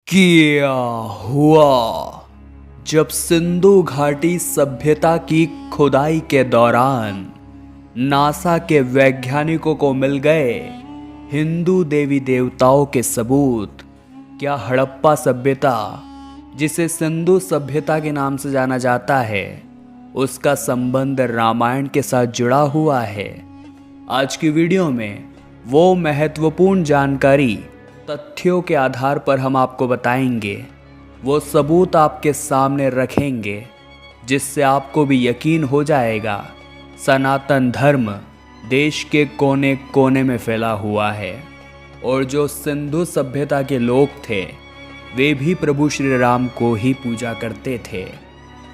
क्या हुआ जब सिंधु घाटी सभ्यता की खुदाई के दौरान नासा के वैज्ञानिकों को मिल गए हिंदू देवी देवताओं के सबूत। क्या हड़प्पा सभ्यता, जिसे सिंधु सभ्यता के नाम से जाना जाता है, उसका संबंध रामायण के साथ जुड़ा हुआ है? आज की वीडियो में वो महत्वपूर्ण जानकारी तथ्यों के आधार पर हम आपको बताएंगे, वो सबूत आपके सामने रखेंगे, जिससे आपको भी यकीन हो जाएगा सनातन धर्म देश के कोने कोने में फैला हुआ है और जो सिंधु सभ्यता के लोग थे वे भी प्रभु श्री राम को ही पूजा करते थे।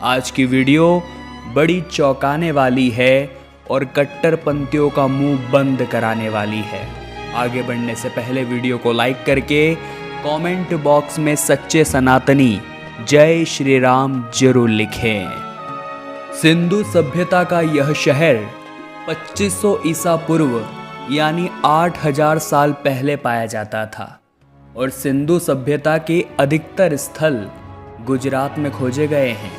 आज की वीडियो बड़ी चौंकाने वाली है और कट्टरपंथियों का मुंह बंद कराने वाली है। आगे बढ़ने से पहले वीडियो को लाइक करके कमेंट बॉक्स में सच्चे सनातनी जय श्री राम जरूर लिखें। सिंधु सभ्यता का यह शहर 2500 ईसा पूर्व यानी 8000 साल पहले पाया जाता था और सिंधु सभ्यता के अधिकतर स्थल गुजरात में खोजे गए हैं।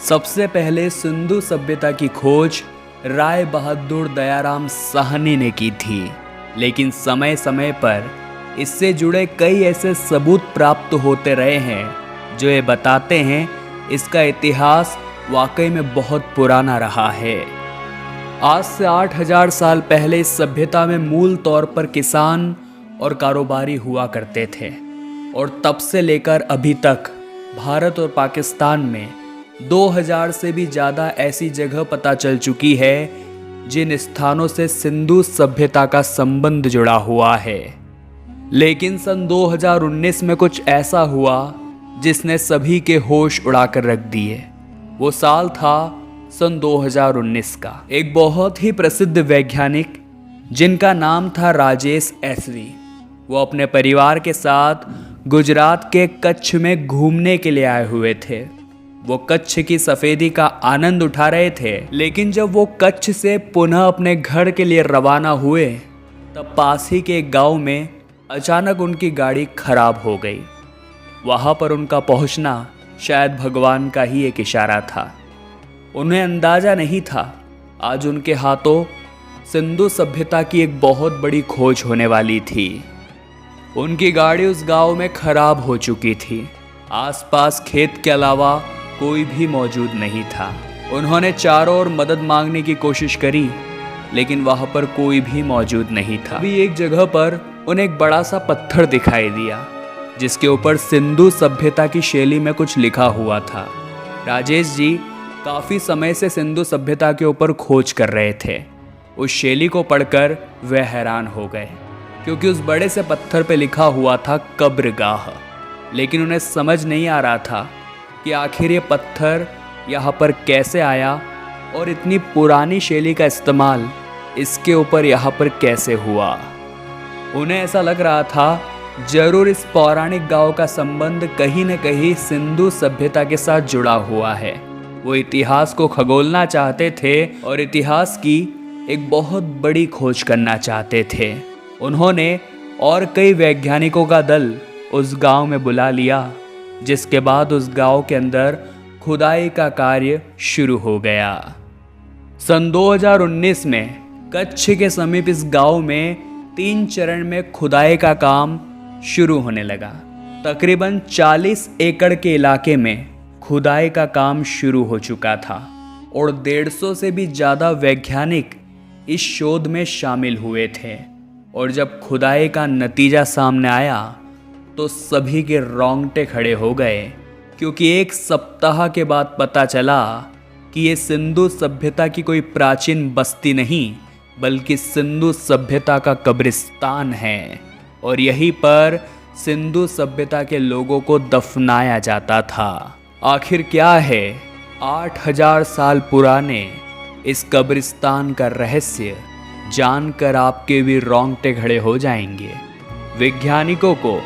सबसे पहले सिंधु सभ्यता की खोज राय बहादुर दयाराम साहनी ने की थी, लेकिन समय समय पर इससे जुड़े कई ऐसे सबूत प्राप्त होते रहे हैं जो ये बताते हैं इसका इतिहास वाकई में बहुत पुराना रहा है। आज से 8000 साल पहले इस सभ्यता में मूल तौर पर किसान और कारोबारी हुआ करते थे और तब से लेकर अभी तक भारत और पाकिस्तान में 2000 से भी ज़्यादा ऐसी जगह पता चल चुकी है जिन स्थानों से सिंधु सभ्यता का संबंध जुड़ा हुआ है। लेकिन सन 2019 में कुछ ऐसा हुआ जिसने सभी के होश उड़ाकर रख दिए। वो साल था सन 2019 का। एक बहुत ही प्रसिद्ध वैज्ञानिक जिनका नाम था राजेश एसवी, वो अपने परिवार के साथ गुजरात के कच्छ में घूमने के लिए आए हुए थे। वो कच्छ की सफ़ेदी का आनंद उठा रहे थे, लेकिन जब वो कच्छ से पुनः अपने घर के लिए रवाना हुए तब पास ही के एक गांव में अचानक उनकी गाड़ी खराब हो गई। वहां पर उनका पहुंचना शायद भगवान का ही एक इशारा था। उन्हें अंदाजा नहीं था आज उनके हाथों सिंधु सभ्यता की एक बहुत बड़ी खोज होने वाली थी। उनकी गाड़ी उस गांव में खराब हो चुकी थी। आसपास खेत के अलावा कोई भी मौजूद नहीं था। उन्होंने चारों ओर मदद मांगने की कोशिश करी, लेकिन वहां पर कोई भी मौजूद नहीं था। अभी एक जगह पर उन्हें एक बड़ा सा पत्थर दिखाई दिया जिसके ऊपर सिंधु सभ्यता की शैली में कुछ लिखा हुआ था। राजेश जी काफ़ी समय से सिंधु सभ्यता के ऊपर खोज कर रहे थे। उस शैली को पढ़कर वे हैरान हो गए, क्योंकि उस बड़े से पत्थर पे लिखा हुआ था कब्रगाह। लेकिन उन्हें समझ नहीं आ रहा था कि आखिर ये पत्थर यहाँ पर कैसे आया और इतनी पुरानी शैली का इस्तेमाल इसके ऊपर यहाँ पर कैसे हुआ। उन्हें ऐसा लग रहा था जरूर इस पौराणिक गांव का संबंध कहीं न कहीं सिंधु सभ्यता के साथ जुड़ा हुआ है। वो इतिहास को खगोलना चाहते थे और इतिहास की एक बहुत बड़ी खोज करना चाहते थे। उन्होंने और कई वैज्ञानिकों का दल उस गांव में बुला लिया, जिसके बाद उस गांव के अंदर खुदाई का कार्य शुरू हो गया। सन 2019 में कच्छ के समीप इस गांव में 3 चरण में खुदाई का काम शुरू होने लगा। तकरीबन 40 एकड़ के इलाके में खुदाई का काम शुरू हो चुका था और 150 से भी ज़्यादा वैज्ञानिक इस शोध में शामिल हुए थे। और जब खुदाई का नतीजा सामने आया तो सभी के रोंगटे खड़े हो गए, क्योंकि एक सप्ताह के बाद पता चला कि ये सिंधु सभ्यता की कोई प्राचीन बस्ती नहीं बल्कि सिंधु सभ्यता का कब्रिस्तान है और यहीं पर सिंधु सभ्यता के लोगों को दफनाया जाता था। आखिर क्या है 8000 साल पुराने इस कब्रिस्तान का रहस्य, जानकर आपके भी रोंगटे खड़े हो जाएंगे। वैज्ञानिकों को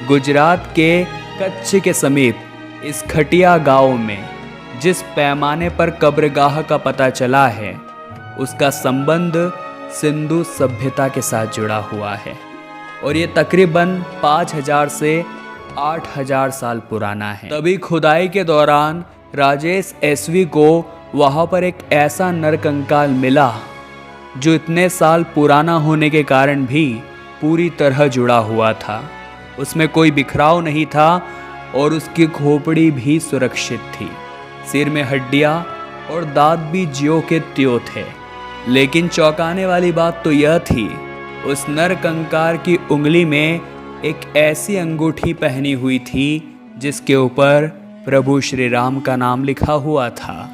गुजरात के कच्छ के समीप इस खटिया गांव में जिस पैमाने पर कब्रगाह का पता चला है उसका संबंध सिंधु सभ्यता के साथ जुड़ा हुआ है और ये तकरीबन 5000 से 8000 साल पुराना है। तभी खुदाई के दौरान राजेश एसवी को वहां पर एक ऐसा नरकंकाल मिला जो इतने साल पुराना होने के कारण भी पूरी तरह जुड़ा हुआ था। उसमें कोई बिखराव नहीं था और उसकी खोपड़ी भी सुरक्षित थी। सिर में हड्डियां और दांत भी ज्यों के त्यों थे। लेकिन चौंकाने वाली बात तो यह थी, उस नरकंकाल की उंगली में एक ऐसी अंगूठी पहनी हुई थी जिसके ऊपर प्रभु श्री राम का नाम लिखा हुआ था।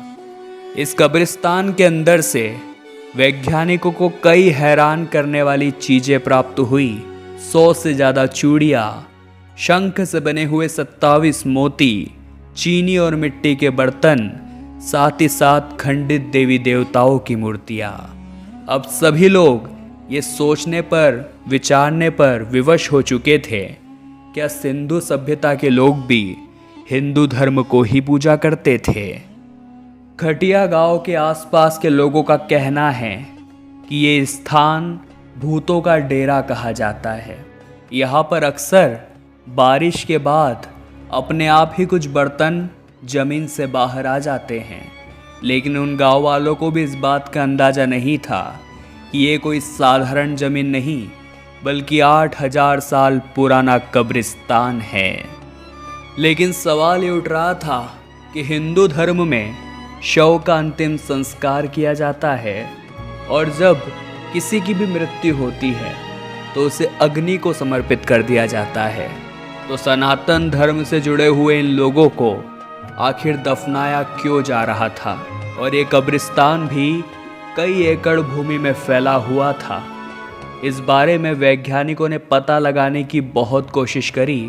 इस कब्रिस्तान के अंदर से वैज्ञानिकों को कई हैरान करने वाली चीजें प्राप्त हुई। 100 से ज़्यादा चूड़ियाँ, शंख से बने हुए 27 मोती, चीनी और मिट्टी के बर्तन, साथ ही साथ खंडित देवी देवताओं की मूर्तियाँ। अब सभी लोग ये सोचने पर, विचारने पर विवश हो चुके थे, क्या सिंधु सभ्यता के लोग भी हिंदू धर्म को ही पूजा करते थे? खटिया गांव के आसपास के लोगों का कहना है कि ये स्थान भूतों का डेरा कहा जाता है। यहाँ पर अक्सर बारिश के बाद अपने आप ही कुछ बर्तन जमीन से बाहर आ जाते हैं। लेकिन उन गांव वालों को भी इस बात का अंदाज़ा नहीं था कि ये कोई साधारण ज़मीन नहीं, बल्कि 8000 साल पुराना कब्रिस्तान है। लेकिन सवाल ये उठ रहा था कि हिंदू धर्म में शव का अंतिम संस्कार किया जाता है और जब किसी की भी मृत्यु होती है तो उसे अग्नि को समर्पित कर दिया जाता है। तो सनातन धर्म से जुड़े हुए इन लोगों को आखिर दफनाया क्यों जा रहा था? और ये कब्रिस्तान भी कई एकड़ भूमि में फैला हुआ था। इस बारे में वैज्ञानिकों ने पता लगाने की बहुत कोशिश करी।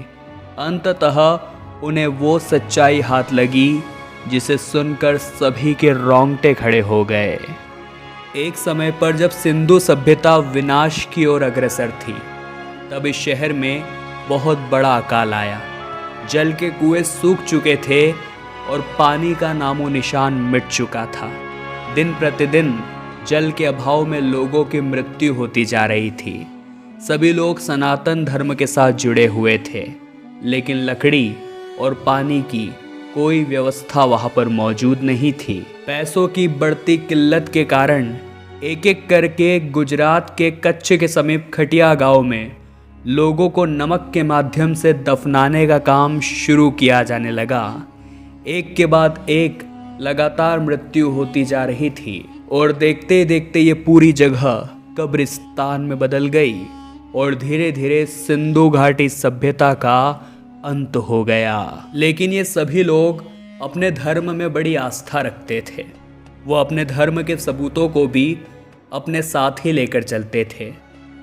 अंततः उन्हें वो सच्चाई हाथ लगी जिसे सुनकर सभी के रोंगटे खड़े हो गए। एक समय पर जब सिंधु सभ्यता विनाश की ओर अग्रसर थी, तब इस शहर में बहुत बड़ा अकाल आया। जल के कुएं सूख चुके थे और पानी का नामो निशान मिट चुका था। दिन प्रतिदिन जल के अभाव में लोगों की मृत्यु होती जा रही थी। सभी लोग सनातन धर्म के साथ जुड़े हुए थे, लेकिन लकड़ी और पानी की कोई व्यवस्था वहां पर मौजूद नहीं थी। पैसों की बढ़ती किल्लत के कारण एक एक करके गुजरात के कच्छ के समीप खटिया गांव में लोगों को नमक के माध्यम से दफनाने का काम शुरू किया जाने लगा। एक के बाद एक लगातार मृत्यु होती जा रही थी और देखते देखते ये पूरी जगह कब्रिस्तान में बदल गई और धीरे धीरे सिंधु घाटी सभ्यता का अंत हो गया। लेकिन ये सभी लोग अपने धर्म में बड़ी आस्था रखते थे। वो अपने धर्म के सबूतों को भी अपने साथ ही लेकर चलते थे।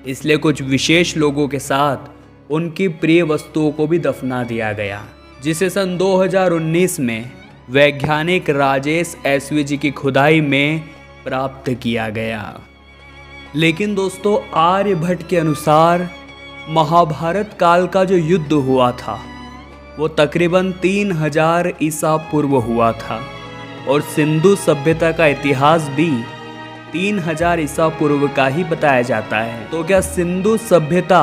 इसलिए कुछ विशेष लोगों के साथ उनकी प्रिय वस्तुओं को भी दफना दिया गया, जिसे सन 2019 में वैज्ञानिक राजेश एसवी जी की खुदाई में प्राप्त किया गया। लेकिन दोस्तों, आर्यभट्ट के अनुसार महाभारत काल का जो युद्ध हुआ था वो तकरीबन 3000 ईसा पूर्व हुआ था और सिंधु सभ्यता का इतिहास भी 3000 ईसा पूर्व का ही बताया जाता है। तो क्या सिंधु सभ्यता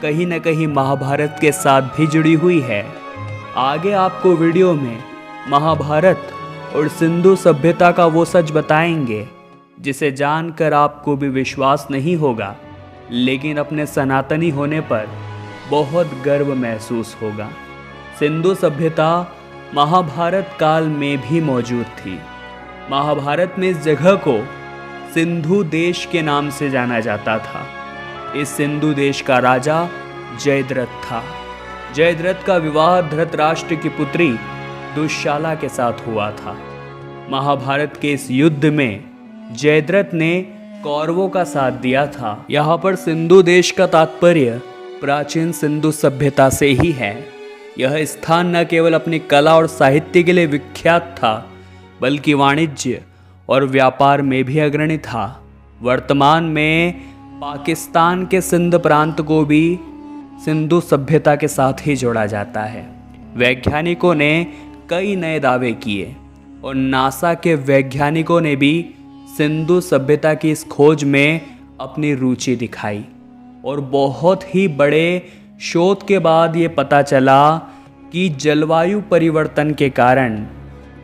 कहीं न कहीं महाभारत के साथ भी जुड़ी हुई है? आगे आपको वीडियो में महाभारत और सिंधु सभ्यता का वो सच बताएंगे जिसे जानकर आपको भी विश्वास नहीं होगा, लेकिन अपने सनातनी होने पर बहुत गर्व महसूस होगा। सिंधु सभ्यता महाभारत काल में भी मौजूद थी। महाभारत में इस जगह को सिंधु देश के नाम से जाना जाता था। इस सिंधु देश का राजा जयद्रथ था। जयद्रथ का विवाह धृतराष्ट्र की पुत्री दुशाला के साथ हुआ था। महाभारत के इस युद्ध में जयद्रथ ने कौरवों का साथ दिया था। यहाँ पर सिंधु देश का तात्पर्य प्राचीन सिंधु सभ्यता से ही है। यह स्थान न केवल अपनी कला और साहित्य के लिए विख्यात था, बल्कि वाणिज्य और व्यापार में भी अग्रणी था। वर्तमान में पाकिस्तान के सिंध प्रांत को भी सिंधु सभ्यता के साथ ही जोड़ा जाता है। वैज्ञानिकों ने कई नए दावे किए और नासा के वैज्ञानिकों ने भी सिंधु सभ्यता की इस खोज में अपनी रुचि दिखाई और बहुत ही बड़े शोध के बाद ये पता चला कि जलवायु परिवर्तन के कारण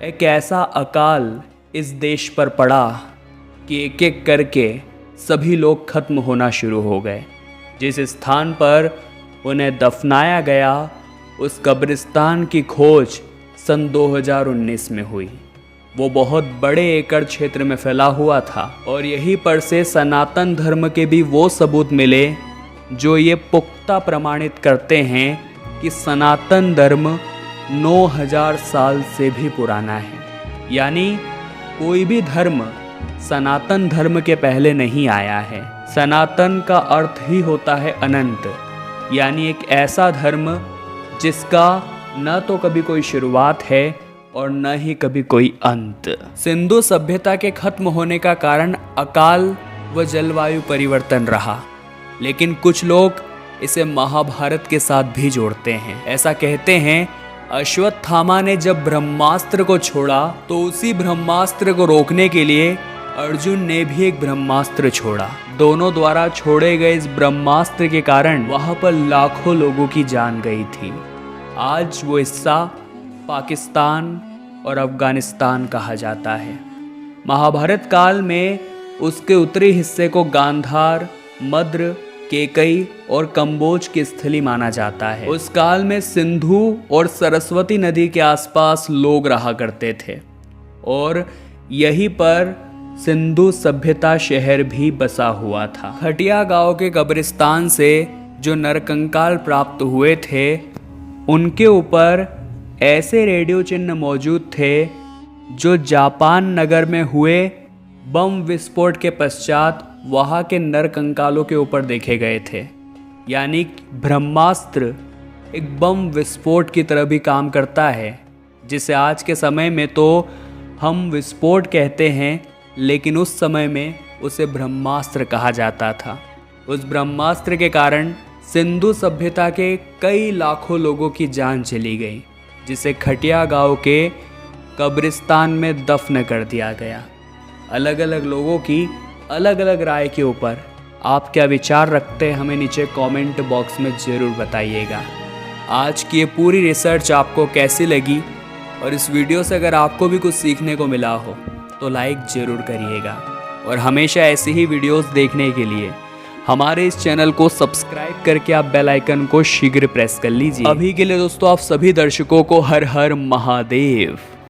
एक ऐसा अकाल इस देश पर पड़ा कि एक एक करके सभी लोग खत्म होना शुरू हो गए। जिस स्थान पर उन्हें दफनाया गया उस कब्रिस्तान की खोज सन 2019 में हुई। वो बहुत बड़े एकड़ क्षेत्र में फैला हुआ था और यहीं पर से सनातन धर्म के भी वो सबूत मिले जो ये पुख्ता प्रमाणित करते हैं कि सनातन धर्म 9000 साल से भी पुराना है। यानी कोई भी धर्म सनातन धर्म के पहले नहीं आया है। सनातन का अर्थ ही होता है अनंत, यानी एक ऐसा धर्म जिसका न तो कभी कोई शुरुआत है और न ही कभी कोई अंत। सिंधु सभ्यता के खत्म होने का कारण अकाल व जलवायु परिवर्तन रहा, लेकिन कुछ लोग इसे महाभारत के साथ भी जोड़ते हैं। ऐसा कहते हैं अश्वत्थामा ने जब ब्रह्मास्त्र को छोड़ा तो उसी ब्रह्मास्त्र को रोकने के लिए अर्जुन ने भी एक ब्रह्मास्त्र छोड़ा। दोनों द्वारा छोड़े गए इस ब्रह्मास्त्र के कारण वहां पर लाखों लोगों की जान गई थी। आज वो हिस्सा पाकिस्तान और अफगानिस्तान कहा जाता है। महाभारत काल में उसके उत्तरी हिस्से को गांधार, मद्र, केकई और कंबोज की स्थली माना जाता है। उस काल में सिंधु और सरस्वती नदी के आसपास लोग रहा करते थे और यहीं पर सिंधु सभ्यता शहर भी बसा हुआ था। खटिया गांव के कब्रिस्तान से जो नरकंकाल प्राप्त हुए थे उनके ऊपर ऐसे रेडियो चिन्ह मौजूद थे जो जापान नगर में हुए बम विस्फोट के पश्चात वहाँ के नरकंकालों के ऊपर देखे गए थे। यानी ब्रह्मास्त्र एक बम विस्फोट की तरह भी काम करता है, जिसे आज के समय में तो हम विस्फोट कहते हैं, लेकिन उस समय में उसे ब्रह्मास्त्र कहा जाता था। उस ब्रह्मास्त्र के कारण सिंधु सभ्यता के कई लाखों लोगों की जान चली गई, जिसे खटिया गांव के कब्रिस्तान में दफन कर दिया गया। अलग अलग लोगों की अलग अलग राय के ऊपर आप क्या विचार रखते हैं, हमें नीचे कमेंट बॉक्स में ज़रूर बताइएगा। आज की ये पूरी रिसर्च आपको कैसी लगी और इस वीडियो से अगर आपको भी कुछ सीखने को मिला हो तो लाइक ज़रूर करिएगा और हमेशा ऐसी ही वीडियोस देखने के लिए हमारे इस चैनल को सब्सक्राइब करके आप बेल आइकन को शीघ्र प्रेस कर लीजिए। अभी के लिए दोस्तों आप सभी दर्शकों को हर हर महादेव।